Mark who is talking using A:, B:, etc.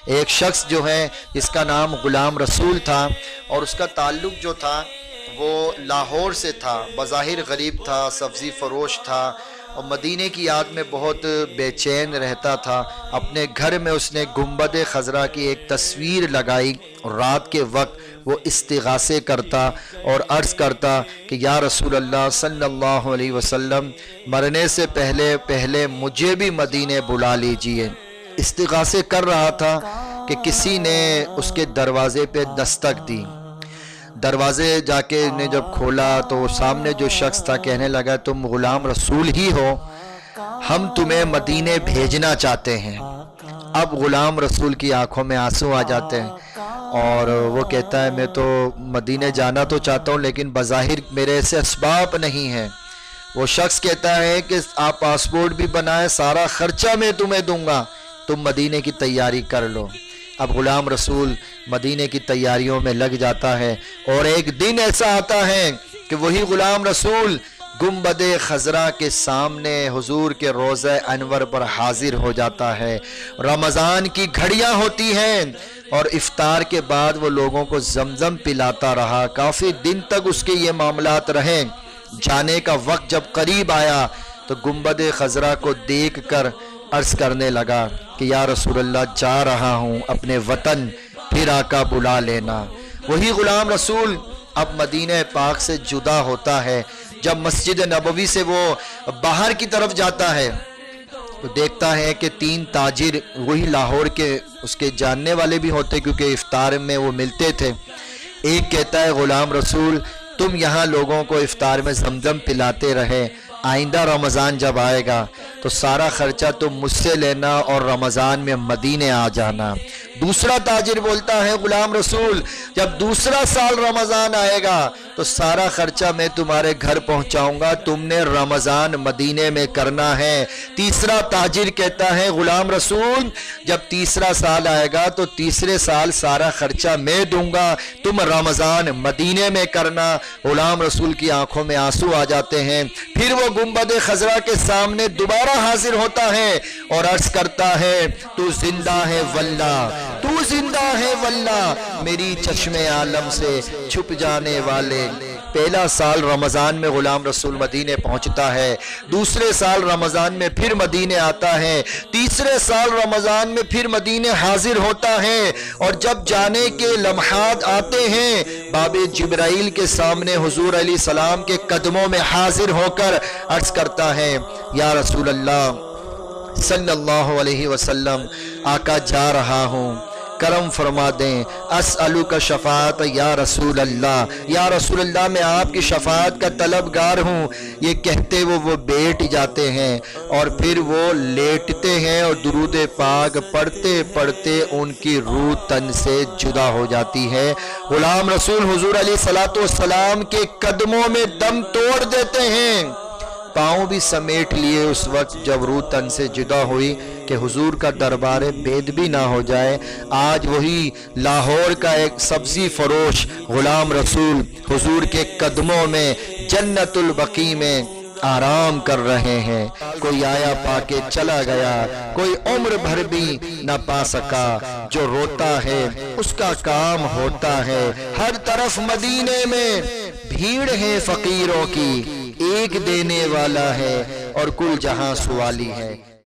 A: ایک شخص جو ہے جس کا نام غلام رسول تھا، اور اس کا تعلق جو تھا وہ لاہور سے تھا، بظاہر غریب تھا، سبزی فروش تھا، اور مدینے کی یاد میں بہت بے چین رہتا تھا۔ اپنے گھر میں اس نے گنبد خضرا کی ایک تصویر لگائی، اور رات کے وقت وہ استغاثے کرتا اور عرض کرتا کہ یا رسول اللہ صلی اللہ علیہ وسلم، مرنے سے پہلے مجھے بھی مدینے بلا لیجئے۔ استغاثے کر رہا تھا کہ کسی نے اس کے دروازے پہ دستک دی۔ دروازے جا کے نے جب کھولا تو سامنے جو شخص تھا کہنے لگا تم غلام رسول ہی ہو، ہم تمہیں مدینے بھیجنا چاہتے ہیں۔ اب غلام رسول کی آنکھوں میں آنسو آ جاتے ہیں، اور وہ کہتا ہے میں تو مدینے جانا تو چاہتا ہوں لیکن بظاہر میرے سے اسباب نہیں ہیں۔ وہ شخص کہتا ہے کہ آپ پاسپورٹ بھی بنائیں، سارا خرچہ میں تمہیں دوں گا، تم مدینے کی تیاری کر لو۔ اب غلام رسول مدینے کی تیاریوں میں لگ جاتا ہے، اور ایک دن ایسا آتا ہے کہ وہی غلام رسول گنبد خضرا کے سامنے حضور کے روضہ انور پر حاضر ہو جاتا ہے۔ رمضان کی گھڑیاں ہوتی ہیں، اور افطار کے بعد وہ لوگوں کو زمزم پلاتا رہا، کافی دن تک اس کے یہ معاملات رہے۔ جانے کا وقت جب قریب آیا تو گنبد خضرا کو دیکھ کر عرض کرنے لگا کہ یا رسول اللہ جا رہا ہوں اپنے وطن، پھر آقا بلا لینا۔ وہی غلام رسول اب مدینہ پاک سے جدا ہوتا ہے۔ جب مسجد نبوی سے وہ باہر کی طرف جاتا ہے تو دیکھتا ہے کہ 3 تاجر، وہی لاہور کے اس کے جاننے والے بھی ہوتے کیونکہ افطار میں وہ ملتے تھے۔ ایک کہتا ہے غلام رسول تم یہاں لوگوں کو افطار میں زمزم پلاتے رہے، آئندہ رمضان جب آئے گا تو سارا خرچہ تم مجھ سے لینا اور رمضان میں مدینے آ جانا۔ دوسرا تاجر بولتا ہے غلام رسول جب دوسرا سال رمضان آئے گا تو سارا خرچہ میں تمہارے گھر پہنچاؤں گا، تم نے رمضان مدینے میں کرنا ہے۔ تیسرا تاجر کہتا ہے غلام رسول جب تیسرا سال آئے گا تو تیسرے سال سارا خرچہ میں دوں گا، تم رمضان مدینے میں کرنا۔ غلام رسول کی آنکھوں میں آنسو آ جاتے ہیں۔ پھر وہ گنبد خضرا کے سامنے دوبارہ حاضر ہوتا ہے اور عرض کرتا ہے تو زندہ ہے واللہ، تو زندہ ہے واللہ، میری چشم عالم سے چھپ جانے والے۔ پہلا سال رمضان میں غلام رسول مدینے پہنچتا ہے، دوسرے سال رمضان میں پھر مدینے آتا ہے، تیسرے سال رمضان میں پھر مدینے حاضر ہوتا ہے، اور جب جانے کے لمحات آتے ہیں باب جبرائیل کے سامنے حضور علیہ السلام کے قدموں میں حاضر ہو کر عرض کرتا ہے یا رسول اللہ صلی اللہ علیہ وسلم آقا جا رہا ہوں، کرم فرما دیں، اسألک شفاعت یا رسول اللہ، یا رسول اللہ میں آپ کی شفاعت کا طلبگار ہوں۔ یہ کہتے وہ بیٹھ جاتے ہیں اور پھر وہ لیٹتے ہیں اور درود پاک پڑھتے پڑھتے ان کی روح تن سے جدا ہو جاتی ہے۔ غلام رسول حضور علیہ السلام کے قدموں میں دم توڑ دیتے ہیں، پاؤں بھی سمیٹ لیے اس وقت جب روح تن سے جدا ہوئی کہ حضور کا دربار بید بھی نہ ہو جائے۔ آج وہی لاہور کا ایک سبزی فروش غلام رسول حضور کے قدموں میں جنت البقیع میں آرام کر رہے ہیں۔ کوئی آیا پا کے چلا گیا، کوئی عمر بھر بھی نہ پا سکا، جو روتا ہے اس کا کام ہوتا ہے۔ ہر طرف مدینے میں بھیڑ ہے فقیروں کی، ایک دینے والا ہے اور کل جہاں سوالی ہے۔